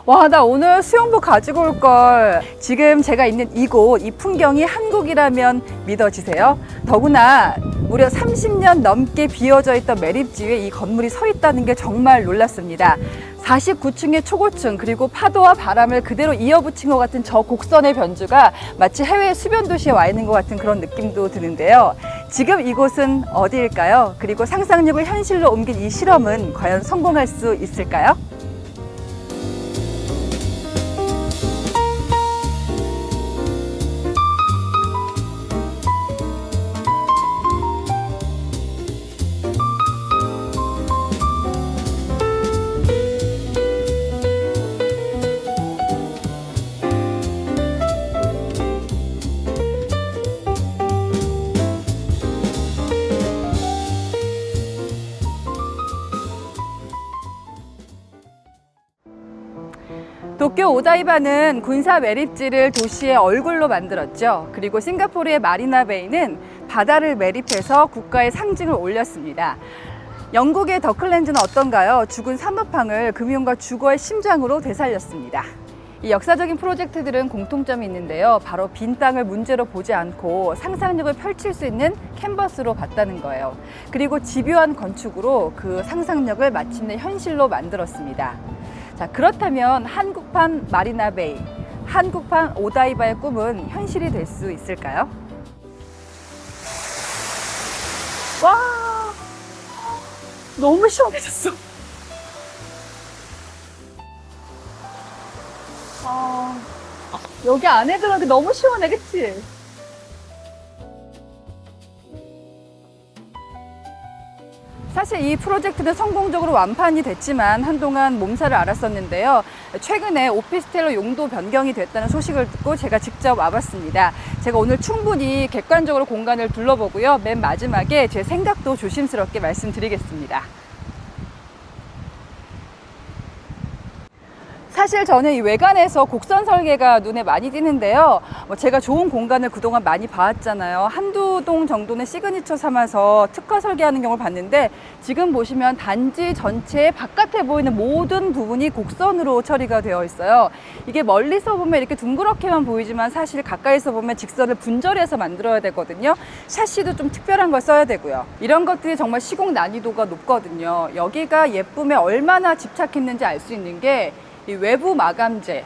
와, 나 오늘 수영복 가지고 올 걸. 지금 제가 있는 이곳, 이 풍경이 한국이라면 믿어지세요? 더구나 무려 30년 넘게 비어져 있던 매립지에 이 건물이 서 있다는 게 정말 놀랐습니다. 49층의 초고층, 그리고 파도와 바람을 그대로 이어붙인 것 같은 저 곡선의 변주가 마치 해외 수변 도시에 와 있는 것 같은 그런 느낌도 드는데요. 지금 이곳은 어디일까요? 그리고 상상력을 현실로 옮긴 이 실험은 과연 성공할 수 있을까요? 도쿄 오다이바는 군사 매립지를 도시의 얼굴로 만들었죠. 그리고 싱가포르의 마리나베이는 바다를 매립해서 국가의 상징을 올렸습니다. 영국의 더클랜드는 어떤가요? 죽은 사마팡을 금융과 주거의 심장으로 되살렸습니다. 이 역사적인 프로젝트들은 공통점이 있는데요. 바로 빈 땅을 문제로 보지 않고 상상력을 펼칠 수 있는 캔버스로 봤다는 거예요. 그리고 집요한 건축으로 그 상상력을 마침내 현실로 만들었습니다. 자, 그렇다면 한국판 마리나베이, 한국판 오다이바의 꿈은 현실이 될 수 있을까요? 와, 너무 시원해졌어. 여기 안에 들어가기 너무 시원해, 그치? 사실 이 프로젝트는 성공적으로 완판이 됐지만 한동안 몸살을 앓았었는데요. 최근에 오피스텔로 용도 변경이 됐다는 소식을 듣고 제가 직접 와봤습니다. 제가 오늘 충분히 객관적으로 공간을 둘러보고요. 맨 마지막에 제 생각도 조심스럽게 말씀드리겠습니다. 사실 저는 이 외관에서 곡선 설계가 눈에 많이 띄는데요. 제가 좋은 공간을 그동안 많이 봐왔잖아요. 한두 동 정도는 시그니처 삼아서 특화 설계하는 경우를 봤는데, 지금 보시면 단지 전체의 바깥에 보이는 모든 부분이 곡선으로 처리가 되어 있어요. 이게 멀리서 보면 이렇게 둥그렇게만 보이지만 사실 가까이서 보면 직선을 분절해서 만들어야 되거든요. 샤시도 좀 특별한 걸 써야 되고요. 이런 것들이 정말 시공 난이도가 높거든요. 여기가 예쁨에 얼마나 집착했는지 알 수 있는 게 이 외부 마감재,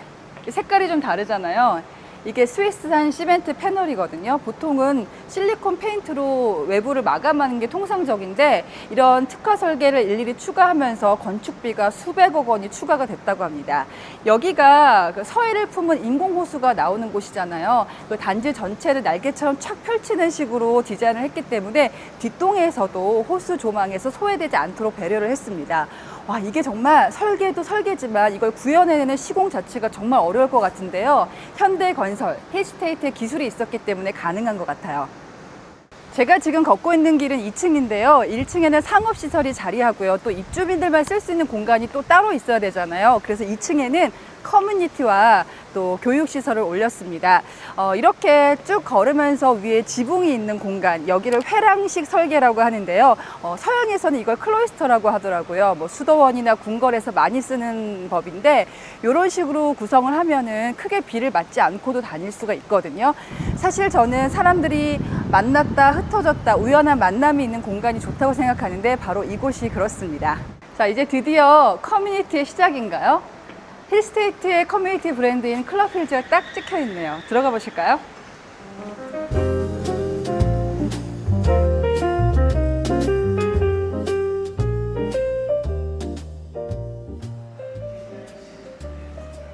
색깔이 좀 다르잖아요. 이게 스위스산 시멘트 패널이거든요. 보통은 실리콘 페인트로 외부를 마감하는 게 통상적인데, 이런 특화 설계를 일일이 추가하면서 건축비가 수백억 원이 추가가 됐다고 합니다. 여기가 서해를 품은 인공호수가 나오는 곳이잖아요. 그 단지 전체를 날개처럼 촥 펼치는 식으로 디자인을 했기 때문에 뒷동에서도 호수 조망에서 소외되지 않도록 배려를 했습니다. 와, 이게 정말 설계도 설계지만 이걸 구현해내는 시공 자체가 정말 어려울 것 같은데요. 현대건설, 힐스테이트의 기술이 있었기 때문에 가능한 것 같아요. 제가 지금 걷고 있는 길은 2층인데요. 1층에는 상업시설이 자리하고요. 또 입주민들만 쓸 수 있는 공간이 또 따로 있어야 되잖아요. 그래서 2층에는 커뮤니티와 또 교육시설을 올렸습니다. 이렇게 쭉 걸으면서 위에 지붕이 있는 공간, 여기를 회랑식 설계라고 하는데요. 서양에서는 이걸 클로이스터라고 하더라고요. 수도원이나 궁궐에서 많이 쓰는 법인데, 이런 식으로 구성을 하면은 크게 비를 맞지 않고도 다닐 수가 있거든요. 사실 저는 사람들이 만났다, 흩어졌다, 우연한 만남이 있는 공간이 좋다고 생각하는데 바로 이곳이 그렇습니다. 자, 이제 드디어 커뮤니티의 시작인가요? 힐스테이트의 커뮤니티 브랜드인 클럽힐즈가 딱 찍혀 있네요. 들어가 보실까요?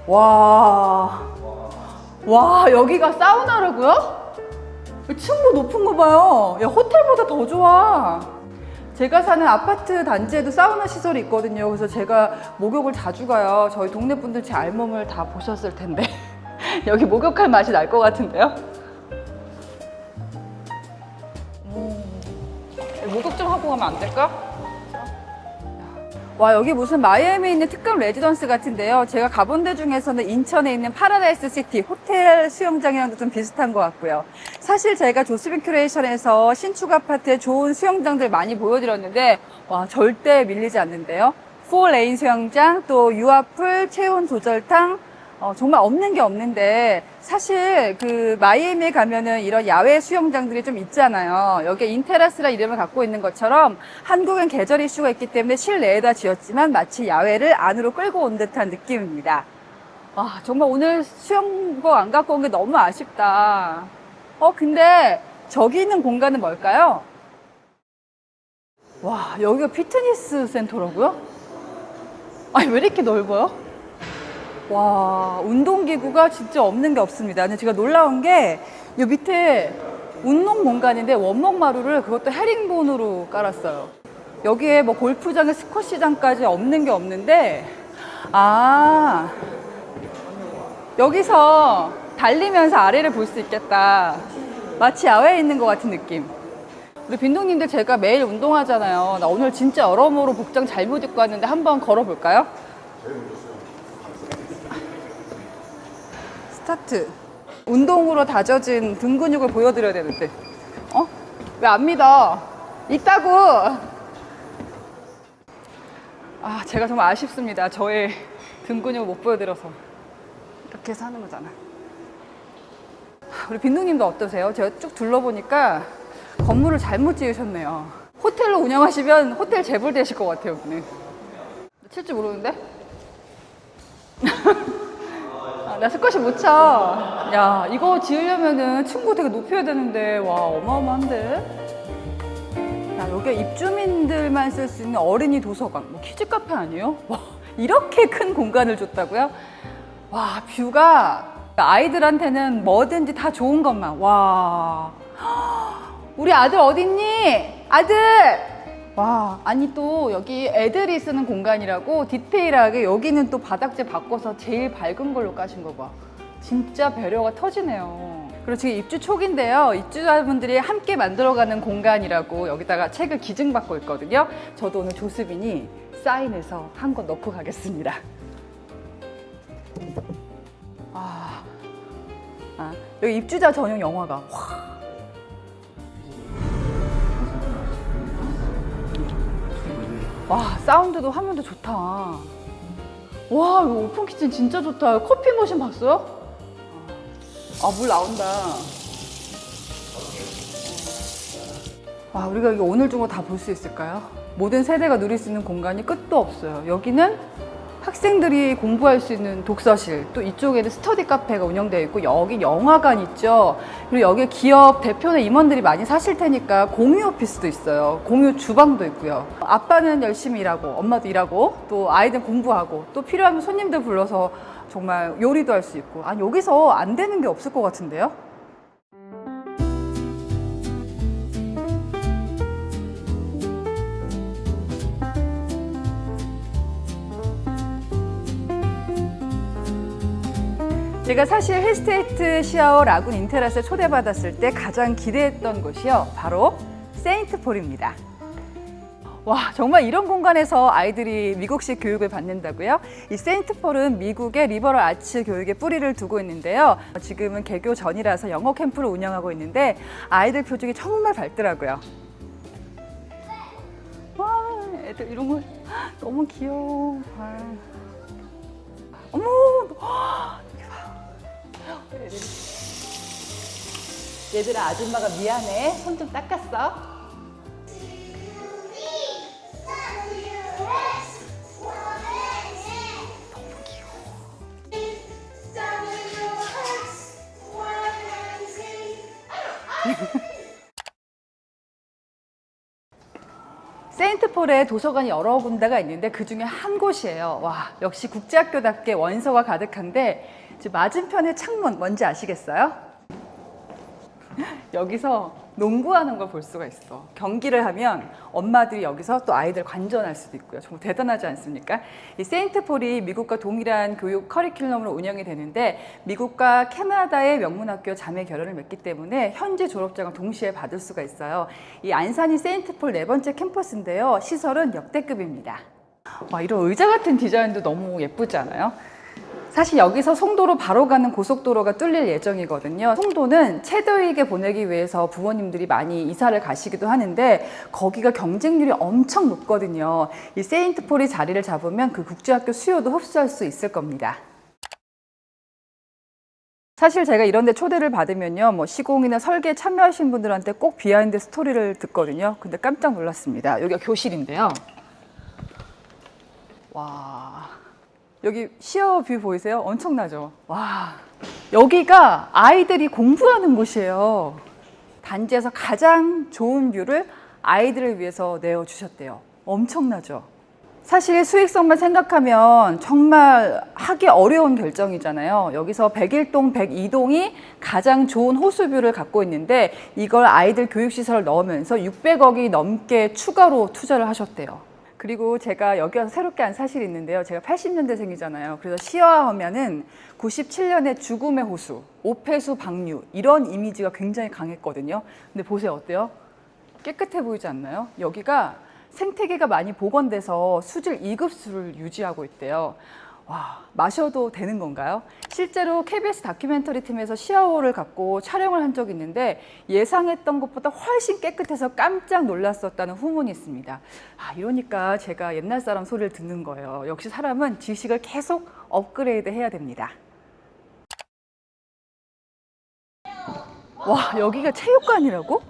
와, 여기가 사우나라고요? 층고 높은 거 봐요. 야, 호텔보다 더 좋아. 제가 사는 아파트 단지에도 사우나 시설이 있거든요. 그래서 제가 목욕을 자주 가요. 저희 동네 분들 제 알몸을 다 보셨을 텐데 여기 목욕할 맛이 날 것 같은데요? 목욕 좀 하고 가면 안 될까? 와, 여기 무슨 마이애미에 있는 특급 레지던스 같은데요. 제가 가본 데 중에서는 인천에 있는 파라다이스 시티 호텔 수영장이랑도 좀 비슷한 것 같고요. 사실 제가 조스빈 큐레이션에서 신축 아파트에 좋은 수영장들 많이 보여드렸는데, 와, 절대 밀리지 않는데요. 4레인 수영장, 또 유아풀, 체온 조절탕, 정말 없는 게 없는데, 사실 그 마이애미에 가면은 이런 야외 수영장들이 좀 있잖아요. 여기에 인테라스라 이름을 갖고 있는 것처럼 한국은 계절 이슈가 있기 때문에 실내에다 지었지만 마치 야외를 안으로 끌고 온 듯한 느낌입니다. 와, 정말 오늘 수영복 안 갖고 온 게 너무 아쉽다. 근데 저기 있는 공간은 뭘까요? 와, 여기가 피트니스 센터라고요? 아니, 왜 이렇게 넓어요? 와, 운동기구가 진짜 없는 게 없습니다. 근데 제가 놀라운 게, 이 밑에 운동 공간인데 원목마루를 그것도 헤링본으로 깔았어요. 여기에 뭐 골프장에 스쿼시장까지 없는 게 없는데, 여기서 달리면서 아래를 볼 수 있겠다. 마치 야외에 있는 것 같은 느낌. 우리 빈동님들 제가 매일 운동하잖아요. 나 오늘 진짜 여러모로 복장 잘못 입고 왔는데 한번 걸어볼까요? 스타트. 운동으로 다져진 등 근육을 보여드려야 되는데. 왜 안 믿어? 있다고! 제가 정말 아쉽습니다. 저의 등 근육을 못 보여드려서. 이렇게 해서 하는 거잖아. 우리 빈동님도 어떠세요? 제가 쭉 둘러보니까 건물을 잘못 지으셨네요. 호텔로 운영하시면 호텔 재벌 되실 것 같아요, 여기는. 칠 줄 모르는데? 나 스쿼시 못 쳐. 야, 이거 지으려면은 층고 되게 높여야 되는데, 와, 어마어마한데? 야, 여기 입주민들만 쓸 수 있는 어린이 도서관, 뭐 키즈 카페 아니에요? 와, 이렇게 큰 공간을 줬다고요? 와, 뷰가 아이들한테는 뭐든지 다 좋은 것만. 와, 우리 아들 어딨니? 아들! 와, 아니 또 여기 애들이 쓰는 공간이라고 디테일하게 여기는 또 바닥재 바꿔서 제일 밝은 걸로 까신 거 봐. 진짜 배려가 터지네요. 그리고 지금 입주 초기인데요. 입주자분들이 함께 만들어가는 공간이라고 여기다가 책을 기증받고 있거든요. 저도 오늘 조수빈이 사인해서 한 권 넣고 가겠습니다. 여기 입주자 전용 영화가. 와, 사운드도 화면도 좋다. 와, 이거 오픈 키친 진짜 좋다. 커피 머신 봤어요? 물 나온다. 와, 우리가 이거 오늘 중으로 다 볼 수 있을까요? 모든 세대가 누릴 수 있는 공간이 끝도 없어요. 여기는 학생들이 공부할 수 있는 독서실, 또 이쪽에는 스터디 카페가 운영되어 있고, 여기 영화관 있죠. 그리고 여기 기업 대표나 임원들이 많이 사실 테니까 공유 오피스도 있어요. 공유 주방도 있고요. 아빠는 열심히 일하고, 엄마도 일하고, 또 아이들 공부하고, 또 필요하면 손님들 불러서 정말 요리도 할 수 있고. 여기서 안 되는 게 없을 것 같은데요? 제가 사실 힐스테이트 시아오 라군 인테라스에 초대받았을 때 가장 기대했던 곳이요, 바로 세인트폴입니다. 와, 정말 이런 공간에서 아이들이 미국식 교육을 받는다고요? 이 세인트폴은 미국의 리버럴 아츠 교육에 뿌리를 두고 있는데요. 지금은 개교 전이라서 영어 캠프를 운영하고 있는데 아이들 표정이 정말 밝더라고요. 와, 애들 이런 거 너무 귀여워. 어머, 얘들아, 아줌마가 미안해. 손 좀 닦았어? 너무 귀여워. 세인트폴에 도서관이 여러 군데가 있는데 그 중에 한 곳이에요. 와, 역시 국제학교답게 원서가 가득한데, 지금 맞은편의 창문 뭔지 아시겠어요? 여기서 농구하는 걸 볼 수가 있어. 경기를 하면 엄마들이 여기서 또 아이들 관전할 수도 있고요. 정말 대단하지 않습니까? 이 세인트폴이 미국과 동일한 교육 커리큘럼으로 운영이 되는데, 미국과 캐나다의 명문학교 자매 결연을 맺기 때문에 현지 졸업장을 동시에 받을 수가 있어요. 이 안산이 세인트폴 4번째 캠퍼스인데요. 시설은 역대급입니다. 와, 이런 의자 같은 디자인도 너무 예쁘지 않아요? 사실 여기서 송도로 바로 가는 고속도로가 뚫릴 예정이거든요. 송도는 채도이게 보내기 위해서 부모님들이 많이 이사를 가시기도 하는데 거기가 경쟁률이 엄청 높거든요. 이 세인트폴이 자리를 잡으면 그 국제학교 수요도 흡수할 수 있을 겁니다. 사실 제가 이런 데 초대를 받으면요, 뭐 시공이나 설계에 참여하신 분들한테 꼭 비하인드 스토리를 듣거든요. 근데 깜짝 놀랐습니다. 여기가 교실인데요. 와, 여기 시어 뷰 보이세요? 엄청나죠? 와, 여기가 아이들이 공부하는 곳이에요. 단지에서 가장 좋은 뷰를 아이들을 위해서 내어주셨대요. 엄청나죠? 사실 수익성만 생각하면 정말 하기 어려운 결정이잖아요. 여기서 101동, 102동이 가장 좋은 호수뷰를 갖고 있는데 이걸 아이들 교육시설을 넣으면서 600억이 넘게 추가로 투자를 하셨대요. 그리고 제가 여기 와서 새롭게 한 사실이 있는데요. 제가 80년대생이잖아요. 그래서 시어하면은 97년에 죽음의 호수, 오폐수 방류 이런 이미지가 굉장히 강했거든요. 근데 보세요. 어때요? 깨끗해 보이지 않나요? 여기가 생태계가 많이 복원돼서 수질 2급수를 유지하고 있대요. 와, 마셔도 되는 건가요? 실제로 KBS 다큐멘터리 팀에서 시아호를 갖고 촬영을 한 적이 있는데 예상했던 것보다 훨씬 깨끗해서 깜짝 놀랐었다는 후문이 있습니다. 아, 이러니까 제가 옛날 사람 소리를 듣는 거예요. 역시 사람은 지식을 계속 업그레이드 해야 됩니다. 와, 여기가 체육관이라고?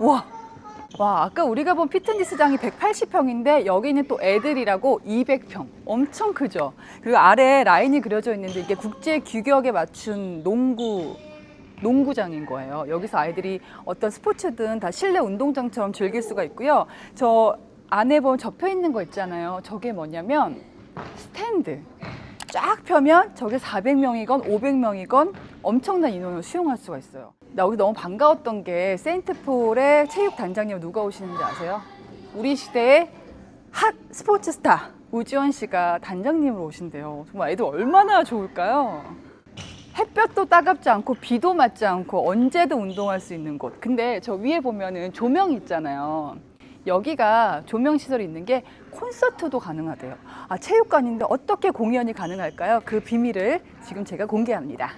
와, 아까 우리가 본 피트니스장이 180평인데 여기는 또 애들이라고 200평. 엄청 크죠? 그리고 아래 라인이 그려져 있는데 이게 국제 규격에 맞춘 농구장인 거예요. 여기서 아이들이 어떤 스포츠든 다 실내 운동장처럼 즐길 수가 있고요. 저 안에 보면 접혀 있는 거 있잖아요. 저게 뭐냐면 스탠드. 쫙 펴면 저게 400명이건 500명이건 엄청난 인원을 수용할 수가 있어요. 나 여기 너무 반가웠던 게 세인트폴의 체육단장님 누가 오시는지 아세요? 우리 시대의 핫 스포츠 스타 우지원 씨가 단장님으로 오신대요. 정말 애들 얼마나 좋을까요? 햇볕도 따갑지 않고 비도 맞지 않고 언제든 운동할 수 있는 곳. 근데 저 위에 보면은 조명이 있잖아요. 여기가 조명 시설이 있는 게 콘서트도 가능하대요. 아, 체육관인데 어떻게 공연이 가능할까요? 그 비밀을 지금 제가 공개합니다.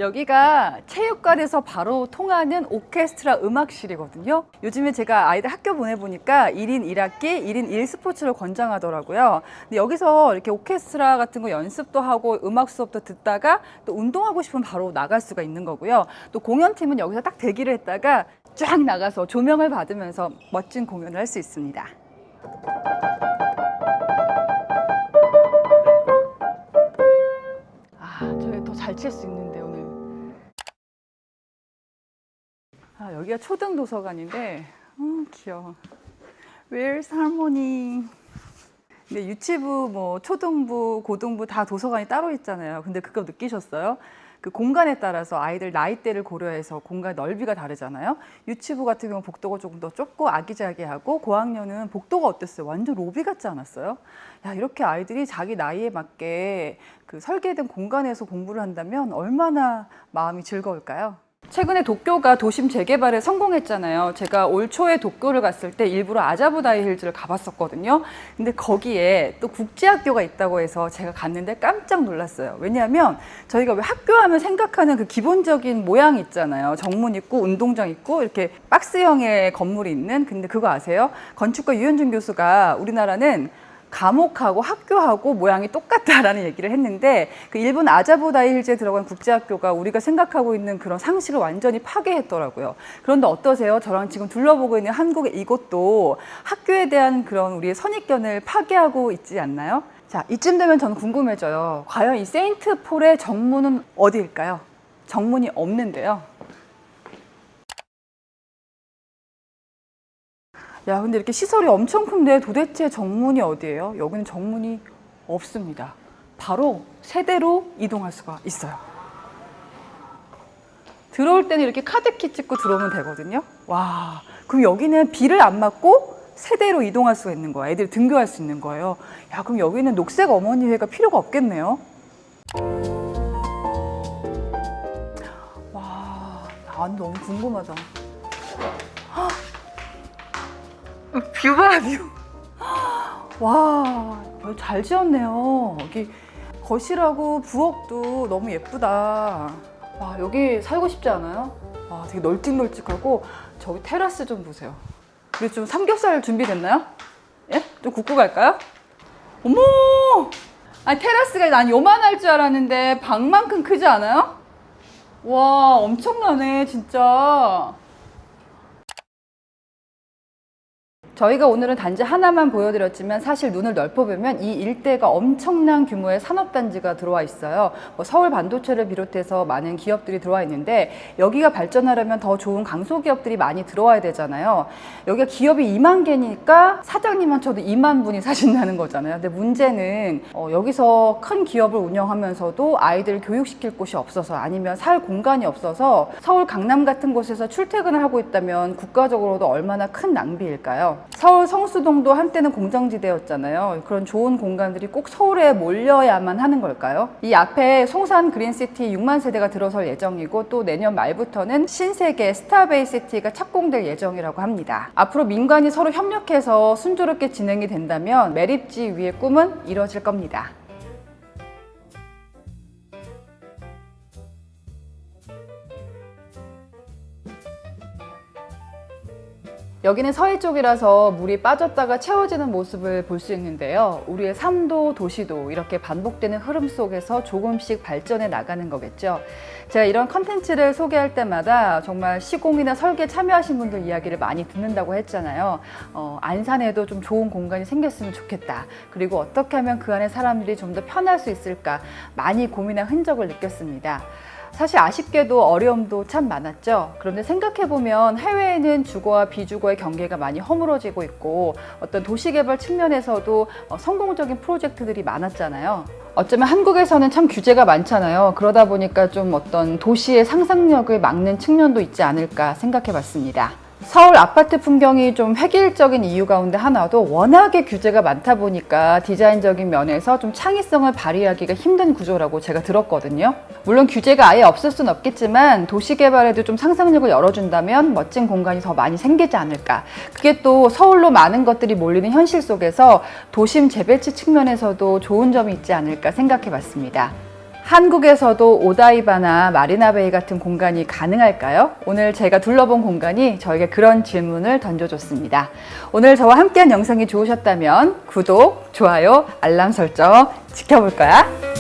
여기가 체육관에서 바로 통하는 오케스트라 음악실이거든요. 요즘에 제가 아이들 학교 보내보니까 1인 1학기, 1인 1스포츠를 권장하더라고요. 근데 여기서 이렇게 오케스트라 같은 거 연습도 하고 음악 수업도 듣다가 또 운동하고 싶으면 바로 나갈 수가 있는 거고요. 또 공연팀은 여기서 딱 대기를 했다가 쫙 나가서 조명을 받으면서 멋진 공연을 할 수 있습니다. 아, 저희 더 잘 칠 수 있는데 오늘. 아, 여기가 초등 도서관인데 귀여워. Where's Harmony? 근데 유치부, 뭐 초등부, 고등부 다 도서관이 따로 있잖아요. 근데 그거 느끼셨어요? 그 공간에 따라서 아이들 나이대를 고려해서 공간 넓이가 다르잖아요. 유치부 같은 경우는 복도가 조금 더 좁고 아기자기하고 고학년은 복도가 어땠어요? 완전 로비 같지 않았어요? 야, 이렇게 아이들이 자기 나이에 맞게 그 설계된 공간에서 공부를 한다면 얼마나 마음이 즐거울까요? 최근에 도쿄가 도심 재개발에 성공했잖아요. 제가 올 초에 도쿄를 갔을 때 일부러 아자부다이 힐즈를 가봤었거든요. 근데 거기에 또 국제학교가 있다고 해서 제가 갔는데 깜짝 놀랐어요. 왜냐하면 저희가 왜 학교 하면 생각하는 그 기본적인 모양이 있잖아요. 정문 있고 운동장 있고 이렇게 박스형의 건물이 있는. 근데 그거 아세요? 건축가 유현준 교수가 우리나라는 감옥하고 학교하고 모양이 똑같다라는 얘기를 했는데 그 일본 아자부다이 힐즈에 들어간 국제학교가 우리가 생각하고 있는 그런 상식을 완전히 파괴했더라고요. 그런데 어떠세요? 저랑 지금 둘러보고 있는 한국의 이곳도 학교에 대한 그런 우리의 선입견을 파괴하고 있지 않나요? 자, 이쯤 되면 저는 궁금해져요. 과연 이 세인트폴의 정문은 어디일까요? 정문이 없는데요. 야, 근데 이렇게 시설이 엄청 큰데 도대체 정문이 어디예요? 여기는 정문이 없습니다. 바로 세대로 이동할 수가 있어요. 들어올 때는 이렇게 카드키 찍고 들어오면 되거든요. 와, 그럼 여기는 비를 안 맞고 세대로 이동할 수가 있는 거야. 애들이 등교할 수 있는 거예요. 야, 그럼 여기는 녹색 어머니회가 필요가 없겠네요. 와, 난 너무 궁금하다. 뷰 봐, 뷰. 와, 잘 지었네요. 여기 거실하고 부엌도 너무 예쁘다. 와, 여기 살고 싶지 않아요? 와, 되게 널찍널찍하고 저기 테라스 좀 보세요. 그리고 좀 삼겹살 준비됐나요? 예? 좀 굽고 갈까요? 어머! 아니, 테라스가 난 요만할 줄 알았는데 방만큼 크지 않아요? 와, 엄청나네, 진짜. 저희가 오늘은 단지 하나만 보여드렸지만 사실 눈을 넓혀보면 이 일대가 엄청난 규모의 산업단지가 들어와 있어요. 뭐 서울 반도체를 비롯해서 많은 기업들이 들어와 있는데 여기가 발전하려면 더 좋은 강소기업들이 많이 들어와야 되잖아요. 여기가 기업이 2만 개니까 사장님만 쳐도 2만 분이 사신다는 거잖아요. 근데 문제는 여기서 큰 기업을 운영하면서도 아이들을 교육시킬 곳이 없어서 아니면 살 공간이 없어서 서울 강남 같은 곳에서 출퇴근을 하고 있다면 국가적으로도 얼마나 큰 낭비일까요? 서울 성수동도 한때는 공장지대였잖아요. 그런 좋은 공간들이 꼭 서울에 몰려야만 하는 걸까요? 이 앞에 송산 그린시티 6만 세대가 들어설 예정이고 또 내년 말부터는 신세계 스타베이시티가 착공될 예정이라고 합니다. 앞으로 민간이 서로 협력해서 순조롭게 진행이 된다면 매립지 위의 꿈은 이루어질 겁니다. 여기는 서해 쪽이라서 물이 빠졌다가 채워지는 모습을 볼 수 있는데요. 우리의 삶도 도시도 이렇게 반복되는 흐름 속에서 조금씩 발전해 나가는 거겠죠. 제가 이런 컨텐츠를 소개할 때마다 정말 시공이나 설계 참여하신 분들 이야기를 많이 듣는다고 했잖아요. 안산에도 좀 좋은 공간이 생겼으면 좋겠다. 그리고 어떻게 하면 그 안에 사람들이 좀 더 편할 수 있을까 많이 고민한 흔적을 느꼈습니다. 사실 아쉽게도 어려움도 참 많았죠. 그런데 생각해보면 해외에는 주거와 비주거의 경계가 많이 허물어지고 있고 어떤 도시개발 측면에서도 성공적인 프로젝트들이 많았잖아요. 어쩌면 한국에서는 참 규제가 많잖아요. 그러다 보니까 좀 어떤 도시의 상상력을 막는 측면도 있지 않을까 생각해봤습니다. 서울 아파트 풍경이 좀 획일적인 이유 가운데 하나도 워낙에 규제가 많다 보니까 디자인적인 면에서 좀 창의성을 발휘하기가 힘든 구조라고 제가 들었거든요. 물론 규제가 아예 없을 순 없겠지만 도시개발에도 좀 상상력을 열어준다면 멋진 공간이 더 많이 생기지 않을까. 그게 또 서울로 많은 것들이 몰리는 현실 속에서 도심 재배치 측면에서도 좋은 점이 있지 않을까 생각해봤습니다. 한국에서도 오다이바나 마리나베이 같은 공간이 가능할까요? 오늘 제가 둘러본 공간이 저에게 그런 질문을 던져줬습니다. 오늘 저와 함께한 영상이 좋으셨다면 구독, 좋아요, 알람 설정 지켜볼 거야.